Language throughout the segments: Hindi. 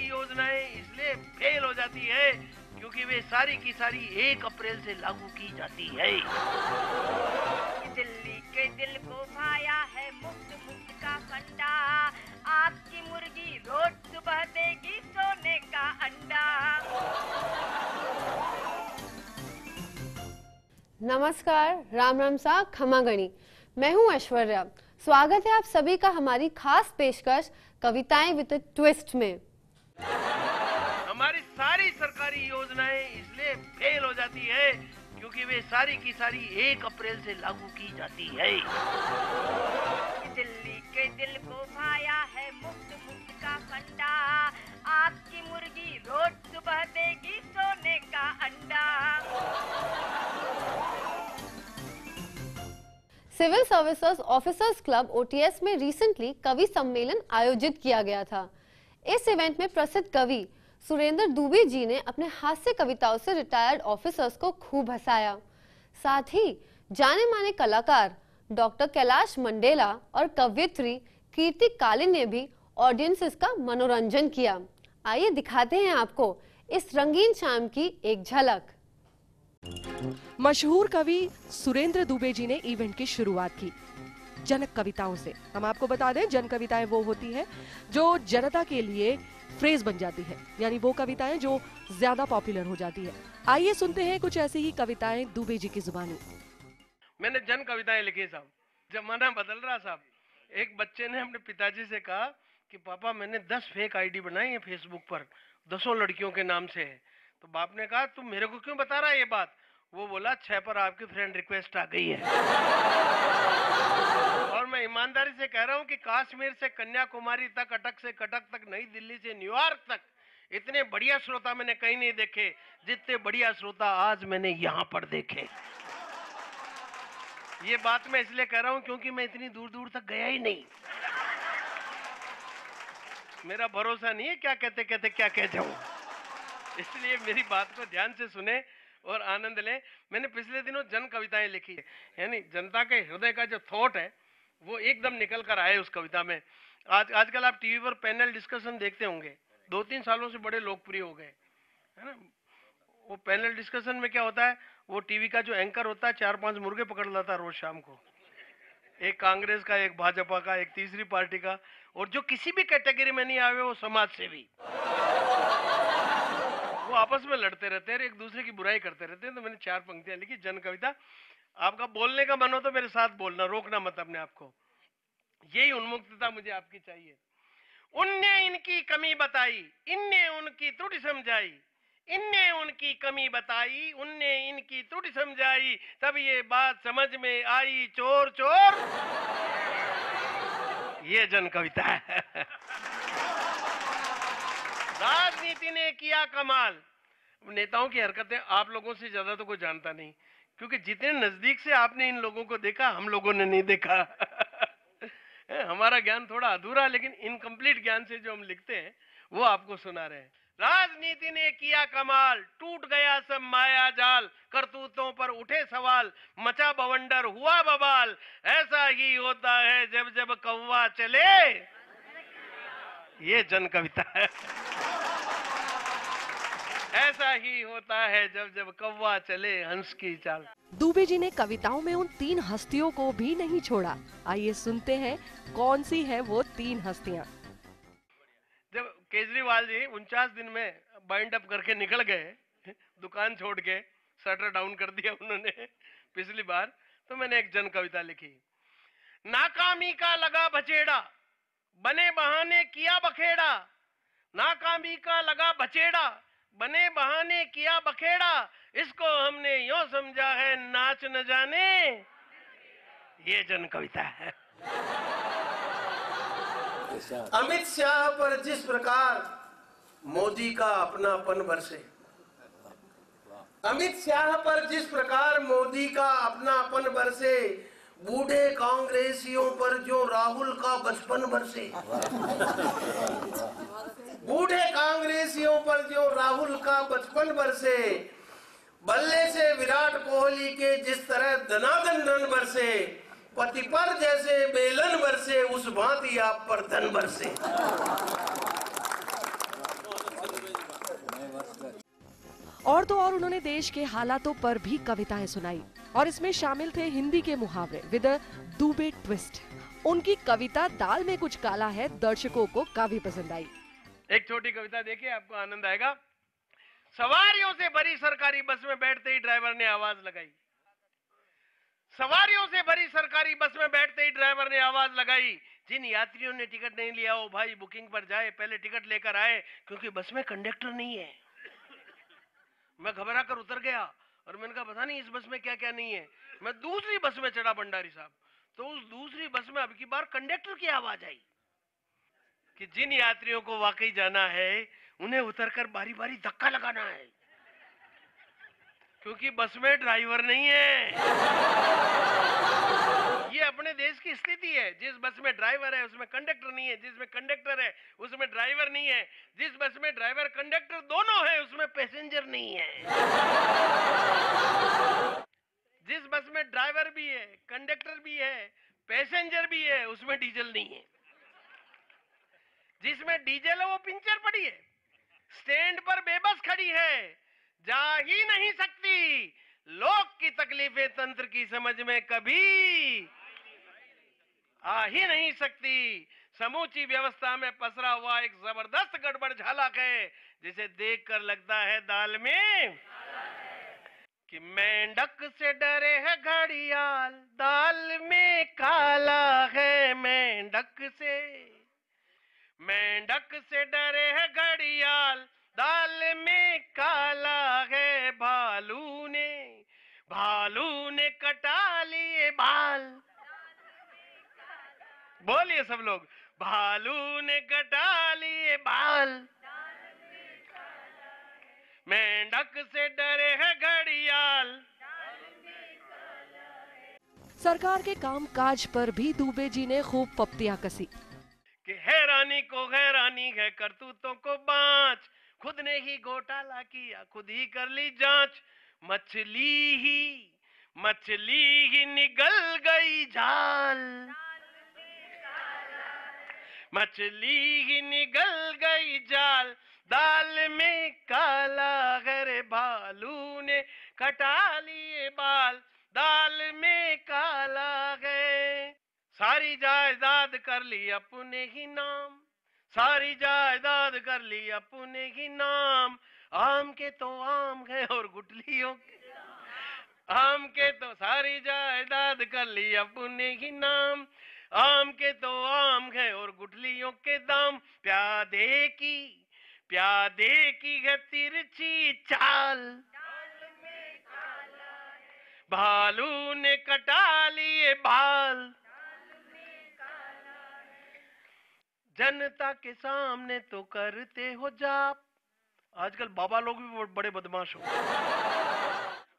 सरकारी योजनाएं इसलिए फेल हो जाती है क्योंकि वे सारी की सारी 1 अप्रैल से लागू की जाती है। दिल्ली के दिल को भाया है मुफ्त का फंडा, आपकी मुर्गी रोज सुबह देगी सोने का अंडा। नमस्कार, राम राम सा खमा गणी। मैं हूं ऐश्वर्या। स्वागत है आप सभी का हमारी खास पेशकश कविताएं विद अ ट्विस्ट में। हमारी सारी सरकारी योजनाएं इसलिए फेल हो जाती है क्योंकि वे सारी की सारी 1 अप्रैल से लागू की जाती है। दिल्ली के दिल को भाया है मुफ्त का फंडा, आपकी मुर्गी रोज सुबह देगी सोने का अंडा। Civil services officers club OTS में रिसेंटली कवि सम्मेलन आयोजित किया गया था। इस इवेंट में प्रसिद्ध कवि सुरेंद्र दुबे जी ने अपने हास्य कविताओं से रिटायर्ड ऑफिसर्स को खूब हंसाया। साथ ही जाने माने कलाकार डॉक्टर कैलाश मंडेला और कवयित्री कीर्ति कालिन ने भी ऑडियंसेस का मनोरंजन किया। आइए दिखाते हैं आपको इस रंगीन शाम की एक झलक। मशहूर कवि सुरेंद्र दुबे जी ने इवेंट की शुरुआत की जनक कविताओं से। हम आपको बता दें, जन कविताएं वो होती है जो जनता के लिए फ्रेज बन जाती है, यानी वो कविताएं जो ज्यादा पॉपुलर हो जाती है। आइए सुनते हैं कुछ ऐसी ही कविताएं दुबे जी की जुबानी। मैंने जन कविताएं लिखी साहब। जमाना बदल रहा साहब। एक बच्चे ने अपने पिताजी से कहा कि पापा मैंने 10 फेक आईडी बनाई है फेसबुक पर, 10 लड़कियों के नाम से है। तो बाप ने कहा तुम मेरे को क्यों बता रहा है ये बात? वो बोला 6 पर आपकी फ्रेंड रिक्वेस्ट आ गई है। और मैं ईमानदारी से कह रहा हूँ कि कश्मीर से कन्याकुमारी तक, अटक से कटक तक, नई दिल्ली से न्यूयॉर्क तक इतने बढ़िया श्रोता मैंने कहीं नहीं देखे जितने बढ़िया श्रोता आज मैंने यहाँ पर देखे। ये बात मैं इसलिए कह रहा हूँ क्योंकि मैं इतनी दूर दूर तक गया ही नहीं। मेरा भरोसा नहीं है क्या कहते कहते क्या कह जाऊं, इसलिए मेरी बात को ध्यान से सुने और आनंद लें। मैंने पिछले दिनों जन कविताएं लिखी है, यानी जनता के हृदय का जो थॉट है वो एकदम निकल कर आए उस कविता में। आजकल आप टीवी पर पैनल डिस्कशन देखते होंगे, 2-3 सालों से बड़े लोकप्रिय हो गए, है ना। वो पैनल डिस्कशन में क्या होता है, वो टीवी का जो एंकर होता है 4-5 मुर्गे पकड़ लाता है रोज शाम को, एक कांग्रेस का, एक भाजपा का, एक तीसरी पार्टी का, और जो किसी भी कैटेगरी में नहीं आवे वो समाज सेवी। वो आपस में लड़ते रहते हैं, एक दूसरे की बुराई करते रहते हैं। तो मैंने 4 पंक्तियां लिखी जन कविता। आपका बोलने का मन हो तो मेरे साथ बोलना, रोकना मत अपने आप को। यही उन्मुक्तता मुझे आपकी चाहिए। उनने इनकी कमी बताई, इनने उनकी त्रुटि समझाई, इनने उनकी कमी बताई, उनने इनकी त्रुटि समझाई, तब ये बात समझ में आई, चोर चोर। ये जन कविता है। राजनीति ने किया कमाल। नेताओं की हरकतें आप लोगों से ज्यादा तो कोई जानता नहीं, क्योंकि जितने नजदीक से आपने इन लोगों को देखा हम लोगों ने नहीं देखा। हमारा ज्ञान थोड़ा अधूरा, लेकिन इनकम्प्लीट ज्ञान से जो हम लिखते हैं वो आपको सुना रहे हैं। राजनीति ने किया कमाल, टूट गया सब माया जाल, करतूतों पर उठे सवाल, मचा बवंडर हुआ बवाल, ऐसा ही होता है जब जब कौवा चले। ये जन कविता है। ऐसा ही होता है जब जब कौवा चले हंस की चाल। दुबे जी ने कविताओं में उन 3 हस्तियों को भी नहीं छोड़ा। आइए सुनते हैं कौन सी है वो 3 हस्तियां। जब केजरीवाल जी 49 दिन में बाइंड अप करके निकल गए, दुकान छोड़ के शटर डाउन कर दिया उन्होंने पिछली बार, तो मैंने एक जन कविता लिखी। नाकामी का लगा बचेड़ा, बने बहाने किया बखेड़ा, नाकामी का लगा बचेड़ा, बने बहाने किया बखेड़ा, इसको हमने यूं समझा है नाच न जाने। ये जन कविता है। अमित शाह पर जिस प्रकार मोदी का अपनापन बरसे, अमित शाह पर जिस प्रकार मोदी का अपनापन बरसे, बूढ़े कांग्रेसियों पर जो राहुल का बचपन बरसे, बूढ़े कांग्रेसियों पर जो राहुल का बचपन बरसे, बल्ले से विराट कोहली के जिस तरह धनाधन धन बरसे, पति पर जैसे बेलन बरसे, उस भांति आप पर धन बरसे। और तो और उन्होंने देश के हालातों पर भी कविताएं सुनाई और इसमें शामिल थे हिंदी के मुहावरे विद अ दुबे ट्विस्ट। उनकी कविता दाल में कुछ काला है दर्शकों को काफी पसंद आई। एक छोटी कविता देखिए, आपको आनंद आएगा। सवारियों से भरी सरकारी बस में बैठते ही ड्राइवर ने आवाज लगाई। सवारियों से भरी सरकारी बस में बैठते ही ड्राइवर ने आवाज लगाई, जिन यात्रियों ने टिकट नहीं लिया वो भाई बुकिंग पर जाए, पहले टिकट लेकर आए क्योंकि बस में कंडक्टर नहीं है। मैं घबरा कर उतर गया और मैंने कहा पता नहीं इस बस में क्या क्या नहीं है। मैं दूसरी बस में चढ़ा भंडारी साहब, तो उस दूसरी बस में अब की बार कंडक्टर की आवाज आई कि जिन यात्रियों को वाकई जाना है उन्हें उतरकर बारी बारी धक्का लगाना है क्योंकि बस में ड्राइवर नहीं है। ये अपने देश की स्थिति है। जिस बस में ड्राइवर है उसमें कंडक्टर नहीं है, जिसमें कंडक्टर है उसमें ड्राइवर नहीं है, जिस बस में ड्राइवर कंडक्टर दोनों है उसमें पैसेंजर नहीं है। जिस बस में ड्राइवर भी है, कंडक्टर भी है, पैसेंजर भी है, उसमें डीजल नहीं है। जिसमें डीजल है वो पिंचर पड़ी है, स्टैंड पर बेबस खड़ी है, जा ही नहीं सकती। लोग की तकलीफें तंत्र की समझ में कभी आ ही नहीं सकती। समूची व्यवस्था में पसरा हुआ एक जबरदस्त गड़बड़ झालक है जिसे देखकर लगता है दाल में कि मेंढक से डरे है घड़ियाल, दाल में काला है। मेंढक से डरे है घड़ियाल, दाल में काला है। भालू ने कटा लिए बाल। बोलिए सब लोग, भालू ने कटा लिए बाल। मेंढक से डरे है घड़ियाल। सरकार के कामकाज पर भी दुबे जी ने खूब पप्तियां कसी कि हैरानी को हैरानी है करतूतों को बाँच, खुद ने ही घोटाला किया खुद ही कर ली जांच। मछली ही निगल गई जाल। मछली ही निगल गई जाल, दाल में काला है। भालू ने कटा लिए बाल, दाल में काला है। सारी जायदाद कर ली अपने ही नाम, सारी जायदाद कर ली अपने ही नाम। आम के तो आम है और गुठलियों के आम के तो सारी जायदाद कर ली अपने ही नाम। आम के तो आम है और गुठलियों के दाम। प्यादे की है तिरछी चाल, भालू ने कटा लिए बाल। जनता के सामने तो करते हो जाप। आजकल बाबा लोग भी बड़े बदमाश हो,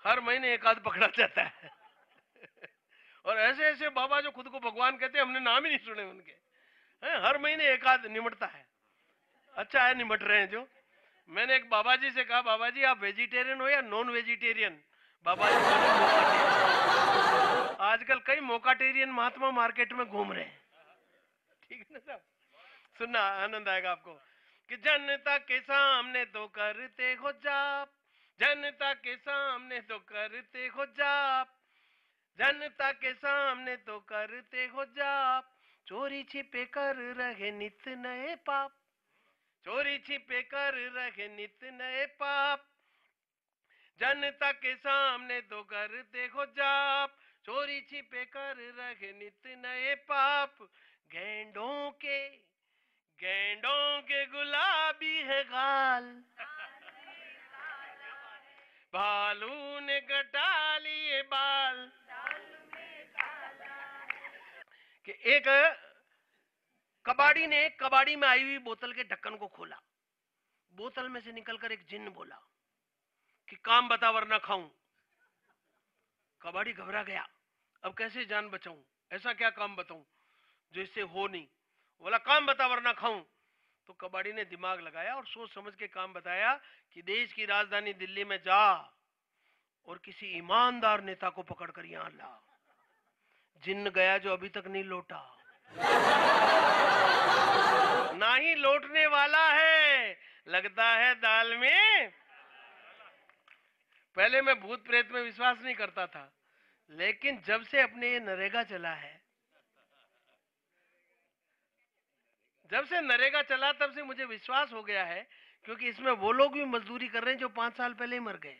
हर महीने एक आध पकड़ा जाता है। और ऐसे ऐसे बाबा जो खुद को भगवान कहते हैं, हमने नाम ही नहीं सुने उनके, हर महीने एक आध निमटता है। अच्छा है निमट रहे हैं जो। मैंने एक बाबा जी से कहा, बाबा जी आप वेजिटेरियन हो या नॉन वेजिटेरियन? बाबा जी बोले मोकाटेरियन। आजकल कई मोकाटेरियन महात्मा मार्केट में घूम रहे हैं। ठीक है ना साहब? सुनना आनंद आएगा आपको कि जनता के सामने तो करते हो जाप, जनता के सामने तो करते हो जाप, जनता के सामने तो करते हो जाप। चोरी छिपे कर रहे नित नए पाप, चोरी छिपे कर रहे नित नए पाप। जनता के सामने तो करते हो जाप, चोरी छिपे कर रहे नित नए पाप। गैंडों के गुलाबी है गाल, भालू ने कटा लिए बाल। कि एक कबाड़ी ने कबाड़ी में आई हुई बोतल के ढक्कन को खोला। बोतल में से निकलकर एक जिन्न बोला कि काम बता वरना खाऊं। कबाड़ी घबरा गया, अब कैसे जान बचाऊं, ऐसा क्या काम बताऊं जो इससे हो नहीं। बोला काम बता वरना खाऊं। तो कबाड़ी ने दिमाग लगाया और सोच समझ के काम बताया कि देश की राजधानी दिल्ली में जा और किसी ईमानदार नेता को पकड़कर यहां ला। जिन्न गया जो अभी तक नहीं लौटा, ना ही लौटने वाला है, लगता है दाल में। पहले मैं भूत प्रेत में विश्वास नहीं करता था, लेकिन जब से अपने ये नरेगा चला है, जब से नरेगा चला तब से मुझे विश्वास हो गया है, क्योंकि इसमें वो लोग भी मजदूरी कर रहे हैं जो 5 साल पहले ही मर गए।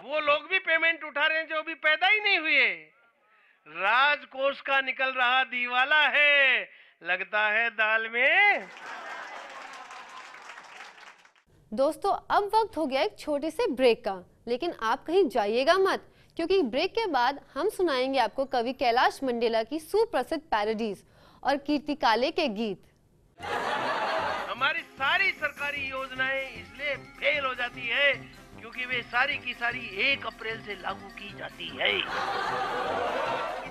वो लोग भी पेमेंट उठा रहे हैं जो अभी पैदा ही नहीं हुए। राजकोष का निकल रहा दीवाला है, लगता है दाल में। दोस्तों अब वक्त हो गया एक छोटे से ब्रेक का, लेकिन आप कहीं जाइएगा मत, क्योंकि ब्रेक के बाद हम सुनाएंगे आपको कवि कैलाश मंडेला की सुप्रसिद्ध पैरोडीज और कीर्ति काले के गीत। हमारी सारी सरकारी योजनाएं इसलिए फेल हो जाती है क्योंकि वे सारी की सारी 1 अप्रैल से लागू की जाती है।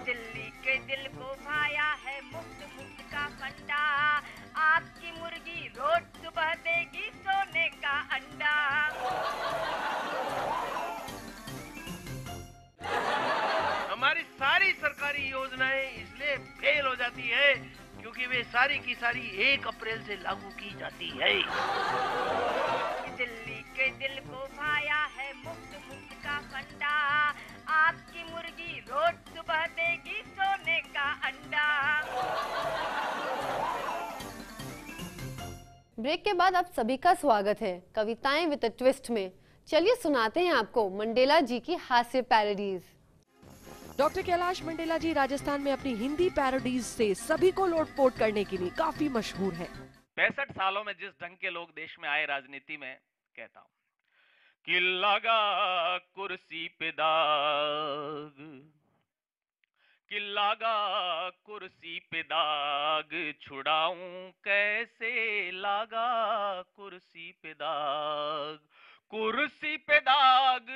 दिल्ली के दिल को भाया है मुफ्त मुफ्त का फंडा, आपकी मुर्गी रोज सुबह देगी सोने का अंडा। हमारी सारी सरकारी योजनाएं इसलिए फेल हो जाती है क्योंकि वे सारी की सारी 1 अप्रैल से लागू की जाती है। दिल्ली के दिल को भाया है मुफ्त मुफ्त का फंडा, आपकी मुर्गी रोज सुबह देगी सोने का अंडा। ब्रेक के बाद आप सभी का स्वागत है कविताएं विद अ ट्विस्ट में। चलिए सुनाते हैं आपको मंडेला जी की हास्य पैरोडीज। डॉक्टर कैलाश मंडेला जी राजस्थान में अपनी हिंदी पैरोडीज से सभी को लोटपोट करने के लिए काफी मशहूर है। 65 सालों में जिस ढंग के लोग देश में आए राजनीति में, कहता हूं कि लगा कुर्सी पे दाग, कि लगा कुर्सी पे दाग, छुड़ाऊं कैसे लगा कुर्सी पे दाग, कुर्सी पे दाग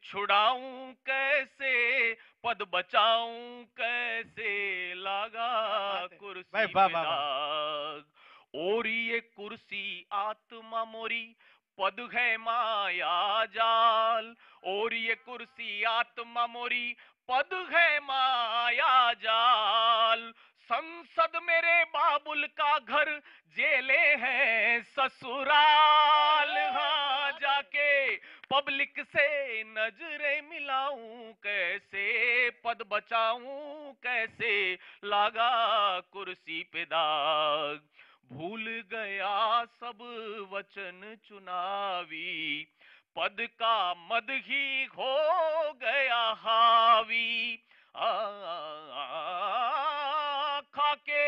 छुड़ाऊं कैसे, पद बचाऊं कैसे लगा कुर्सी पे दाग, और ये कुर्सी आत्मा मोरी पद है माया जाल, और ये कुर्सी आत्मा मोरी पद है माया जाल, संसद मेरे बाबुल का घर, जेले हैं ससुराल, हाँ जाके पब्लिक से नजरें मिलाऊं कैसे, पद बचाऊं कैसे लगा कुर्सी पे दाग, भूल गया सब वचन चुनावी, पद का मद ही हो गया हावी, खाके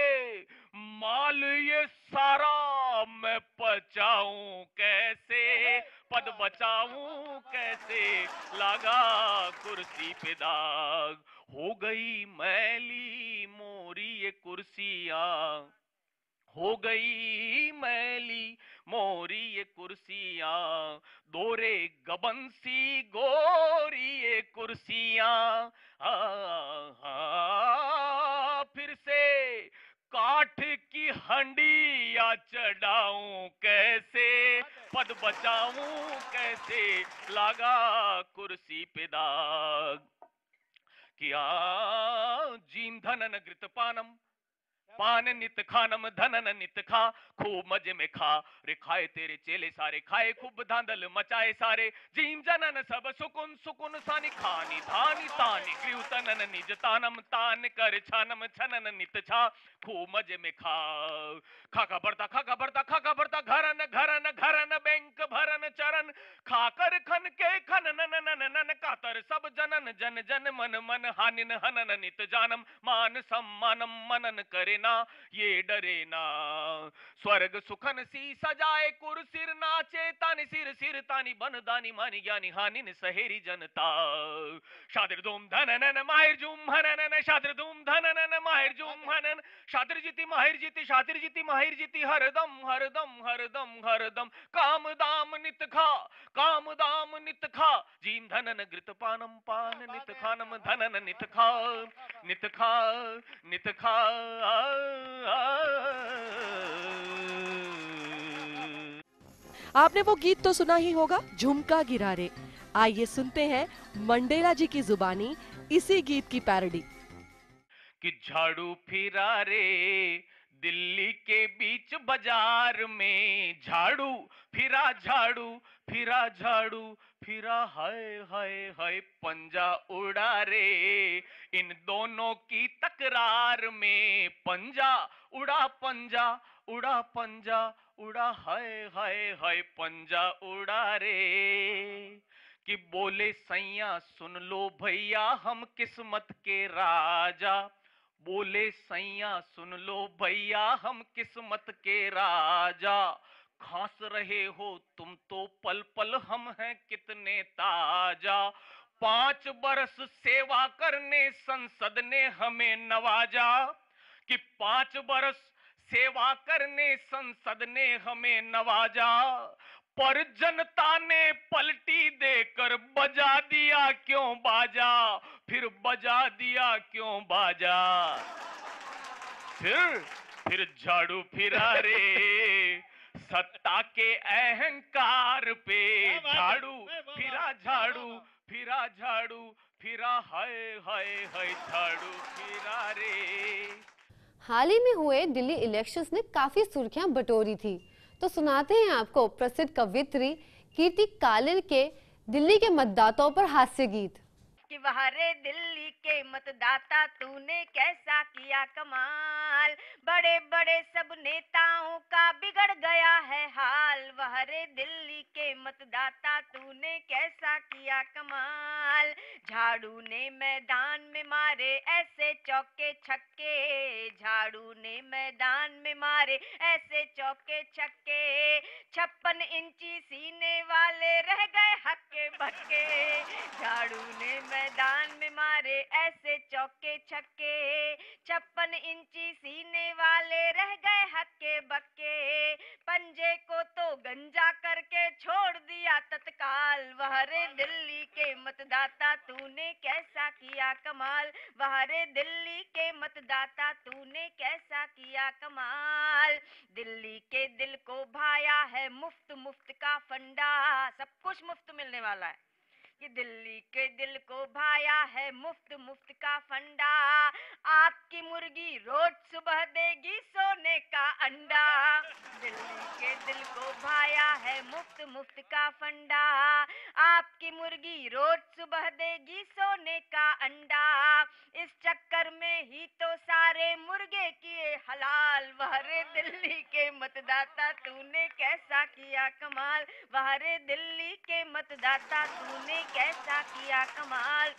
माल ये सारा मैं पचाऊं कैसे, पद बचाऊं कैसे लगा कुर्सी पे दाग, हो गई मैली मोरी ये कुर्सियां, हो गई मैली मोरी ये कुर्सियां, दोरे गबन सी गोरी ये कुर्सियां, फिर से काठ की हंडिया चढ़ाऊं कैसे, पद बचाऊं कैसे लगा कुर्सी पे दाग, किया जीम धनन घृतपानम, पान नित खानम धनन नित खा, खूब मजे में खा रे खाए तेरे चेले सारे, खाए खूब धांधल मचाए सारे, जीम जनन सब सुकुन सुकुन सानी, खानी धानी तानी गृह तनन निज तानम, तान कर छानम छनन नित छा, खूब मजे में खा, खाका बढ़ता खाका बढ़ता खाका बढ़ता, घरन घरन घरन बैंक भरन चरण, खाकर खन के खन नन नन नन, कातर सब जनन जन जन मन मन, हानिन हनन नित जानम, मान सम्मानम मनन करे ना ये डरे ना, स्वर्ग सुखन सी सजाए कुर्सिर नाचे, तानी सिर सिर तानी बन दानी मानी ज्ञानी, हानि न सहेरी जनता, शादिर धूम धनन माहिर जुम हनन, शादिर धूम धनन माहिर जुम हनन, शादिर जीती माहिर जीती, शादिर जीती माहिर जीती, हरदम हरदम हरदम हरदम, काम दाम नित खा, काम दाम नित खा, जीम धनन घृत पानम, पान नित खानम धनन नित खा, नित खा नित खा। आपने वो गीत तो सुना ही होगा, झुमका गिरा रे। आइए सुनते हैं मंडेला जी की जुबानी इसी गीत की पैरोडी। कि झाड़ू फिरा रे दिल्ली के बीच बाजार में, झाड़ू फिरा झाड़ू, फिरा झाड़ू, फिरा हाय हाय हाय पंजा उड़ा रे। इन दोनों की तकरार में पंजा उड़ा, पंजा उड़ा, पंजा उड़ा, हाय हाय हाय पंजा उड़ा रे। कि बोले सैया सुन लो भैया हम किस्मत के राजा, बोले सैया सुन लो भैया हम किस्मत के राजा। खांस रहे हो तुम तो पल पल, हम हैं कितने ताजा। 5 बरस सेवा करने संसद ने हमें नवाजा, कि 5 बरस सेवा करने संसद ने हमें नवाजा। पर जनता ने पलटी देकर बजा दिया क्यों बाजा, फिर बजा दिया क्यों बाजा। फिर झाड़ू फिरा रे सत्ता के अहंकार पे। झाड़ू फिरा, झाड़ू फिरा, झाड़ू फिरा, हाय हाय हाय झाड़ू फिरा रे। हाल ही में हुए दिल्ली इलेक्शंस ने काफी सुर्खियां बटोरी थी, तो सुनाते हैं आपको प्रसिद्ध कवयित्री कीर्ति कालेर के दिल्ली के मतदाताओं पर हास्य गीत। कि वहरे दिल्ली के मतदाता तूने कैसा किया कमाल, बड़े बड़े सब नेताओं का बिगड़ गया है हाल। वहरे दिल्ली के मतदाता तूने कैसा किया कमाल, झाड़ू ने मैदान में मारे ऐसे चौके छक्के, झाड़ू ने मैदान में मारे ऐसे चौके छक्के। 56 इंची सीने वाले रह गए हक्के बक्के, झाड़ू ने मैदान में मारे ऐसे चौके छक्के। 56 इंची सीने वाले रह गए हक्के बक्के, पंजे को तो गंजा करके छोड़ दिया तत्काल। वहरे दिल्ली के मतदाता तूने कैसा किया कमाल, वहरे दिल्ली के मतदाता तूने कैसा किया कमाल। दिल्ली के दिल को भाया है मुफ्त मुफ्त का फंडा, सब कुछ मुफ्त मिलने वाला है। कि दिल्ली के दिल को भाया है मुफ्त मुफ्त का फंडा, आपकी मुर्गी रोज सुबह देगी सोने का अंडा। दिल्ली के दिल को भाया है मुफ्त मुफ्त का फंडा, आपकी मुर्गी रोज सुबह देगी सोने का अंडा। इस चक्कर में ही तो सारे मुर्गे किए हलाल। वहरे दिल्ली के मतदाता तूने कैसा किया कमाल, वहरे दिल्ली के मतदाता तूने कैसा किया कमाल।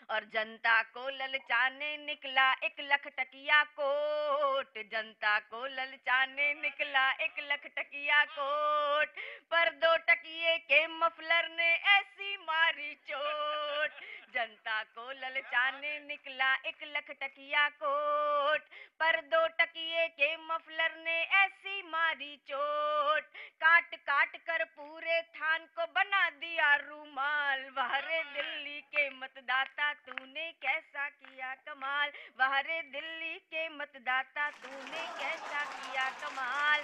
और जनता को ललचाने निकला 1 लाख टकिया कोट, जनता को ललचाने निकला 1 लाख टकिया कोट। पर 2 टकिए के मफलर ने ऐसी मारी चोट, जनता को ललचाने निकला 1 लाख टकिया कोट। पर 2 टकिए के मफलर ने ऐसी मारी चोट, काट काट कर पूरे थान को बना दिया रूमाल। वहरे दिल्ली के मतदाता तूने कैसा किया कमाल, वहरे दिल्ली के मतदाता तूने कैसा किया कमाल।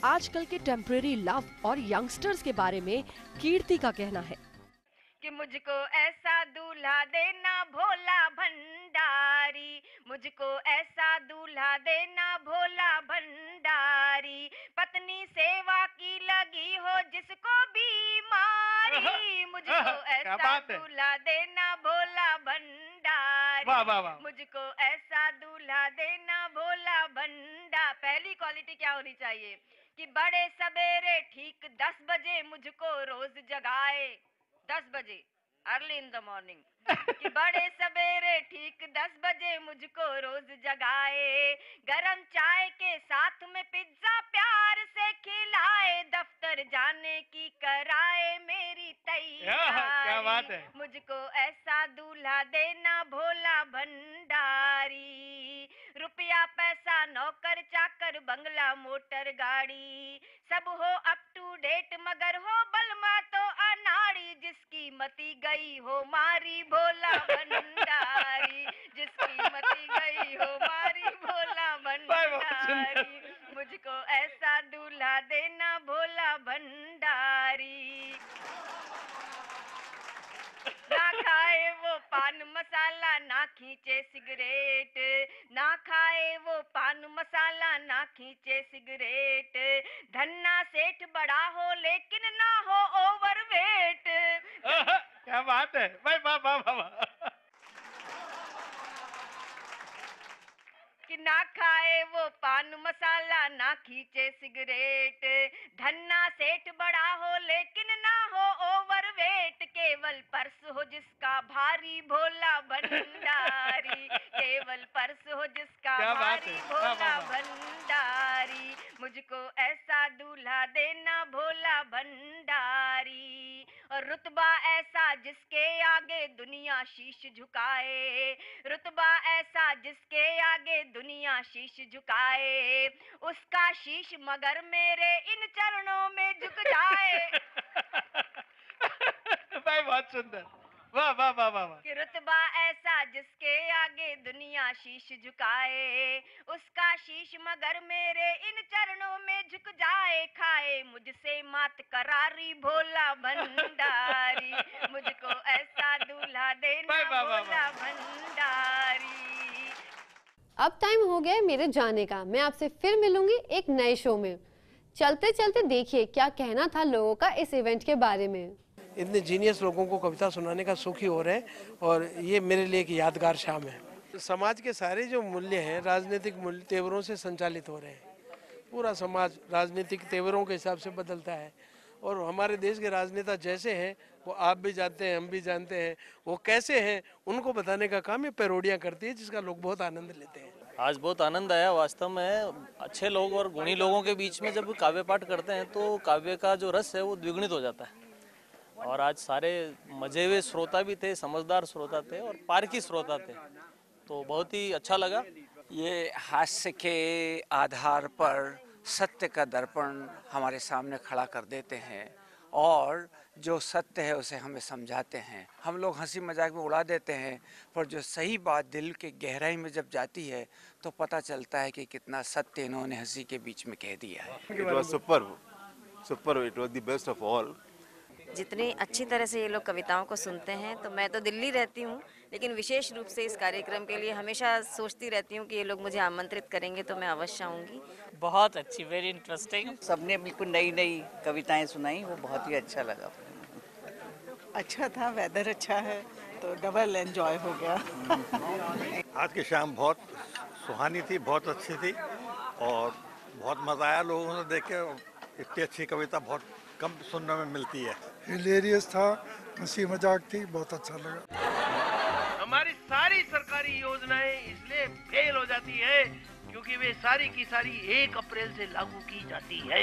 आजकल के टेम्परेरी लव और यंगस्टर्स के बारे में कीर्ति का कहना है कि मुझको ऐसा दूल्हा देना भोला भंडारी, मुझको ऐसा दूल्हा देना भोला भंडारी। पत्नी सेवा की लगी हो जिसको बीमारी, मुझको ऐसा दूल्हा देना भोला भंडारी। वाह वाह वाह। मुझको ऐसा दूल्हा देना भोला भंडा। पहली क्वालिटी क्या होनी चाहिए कि बड़े सवेरे ठीक 10 बजे मुझको रोज जगाए, 10 बजे अर्ली इन द मॉर्निंग। कि बड़े सवेरे ठीक 10 बजे मुझको रोज जगाए, गरम चाय के साथ में पिज्जा प्यार से खिलाए, दफ्तर जाने की कराए मेरी तैयारी। क्या बात है। मुझको ऐसा दूल्हा देना भोला भंडारी। रुपया पैसा नौकर चाकर बंगला मोटर गाड़ी, सब हो अप टू डेट मगर हो बलमा तो अनाड़ी। जिसकी मती गई हो मारी भोला भंडारी, जिसकी मती गई हो मारी भोला भंडारी। मुझको ऐसा दूल्हा देना भोला भंडारी। ना खाए वो पान मसाला ना खींचे सिगरेट, ना खाए वो पान मसाला ना खींचे सिगरेट, धन्ना सेठ बड़ा हो लेकिन ना हो ओवरवेट। क्या बात है भाई, वाह वाह वाह वाह। कि ना खाए वो पान मसाला ना खींचे सिगरेट, धन्ना सेठ बड़ा हो लेकिन ना हो ओवरवेट, केवल पर्स हो जिसका भारी भोला भंडारी, केवल पर्स हो जिसका क्या बात भारी है, वाह, भोला वाह, वाह। भंडारी, मुझको ऐसा दूल्हा देना भोला भंडारी, और रुतबा ऐसा जिसके आगे दुनिया शीश झुकाए, रुतबा ऐसा जिसके आगे दुनिया शीश झुकाए, उसका शीश मगर मेरे इन चरणों में झुक जाए। भाई बहुत सुंदर, वाह वाह वाह वाह वाह। कि रुतबा ऐसा जिसके आगे दुनिया शीश झुकाए, उसका शीश मगर मेरे इन चरणों में झुक जाए, खाए मुझसे मात करारी भोला भंडारी, मुझको ऐसा दूल्हा देना वाह, वाह, वाह, भोला भंडारी। अब टाइम हो गया है मेरे जाने का। मैं आपसे फिर मिलूंगी एक नए शो में। चलते चलते देखिए क्या कहना था लोगों का इस इवेंट के बारे में। इतने जीनियस लोगों को कविता सुनाने का सुख ही हो रहा है और ये मेरे लिए एक यादगार शाम है। समाज के सारे जो मूल्य हैं राजनीतिक मूल्य तेवरों से संचालित हो रहे हैं। पूरा समाज राजनीतिक तेवरों के हिसाब से बदलता है और हमारे देश के राजनेता जैसे हैं वो आप भी जानते हैं, हम भी जानते हैं, वो कैसे हैं उनको बताने का काम ये पैरोडियाँ करती है जिसका लोग बहुत आनंद लेते हैं। आज बहुत आनंद आया वास्तव में। अच्छे लोग और गुणी लोगों के बीच में जब काव्य पाठ करते हैं तो काव्य का जो रस है वो द्विगुणित हो जाता है। और आज सारे मजे हुए श्रोता भी थे, समझदार श्रोता थे और पारखी श्रोता थे, तो बहुत ही अच्छा लगा। ये हास्य के आधार पर सत्य का दर्पण हमारे सामने खड़ा कर देते हैं और जो सत्य है उसे हमें समझाते हैं। हम लोग हंसी मजाक में उड़ा देते हैं पर जो सही बात दिल के गहराई में जब जाती है तो पता चलता है कि कितना सत्य इन्होंने हंसी के बीच में कह दिया है। It was superb. It was the best of all. जितनी अच्छी तरह से ये लोग कविताओं को सुनते हैं, तो मैं तो दिल्ली रहती हूँ लेकिन विशेष रूप से इस कार्यक्रम के लिए हमेशा सोचती रहती हूँ कि ये लोग मुझे आमंत्रित करेंगे तो मैं अवश्य आऊँगी। बहुत अच्छी, वेरी इंटरेस्टिंग। सबने बिल्कुल नई नई कविताएं सुनाई, वो बहुत ही अच्छा लगा। अच्छा था, वेदर अच्छा है तो डबल एंजॉय हो गया। आज की शाम बहुत सुहानी थी, बहुत अच्छी थी और बहुत मज़ा आया लोगों से देख के। इतनी अच्छी कविता बहुत कम सुनने में मिलती है। हिलेरियस था, हंसी मजाक थी, बहुत अच्छा लगा। हमारी सारी सरकारी योजनाएं इसलिए फेल हो जाती है क्योंकि वे सारी की सारी 1 अप्रैल से लागू की जाती है।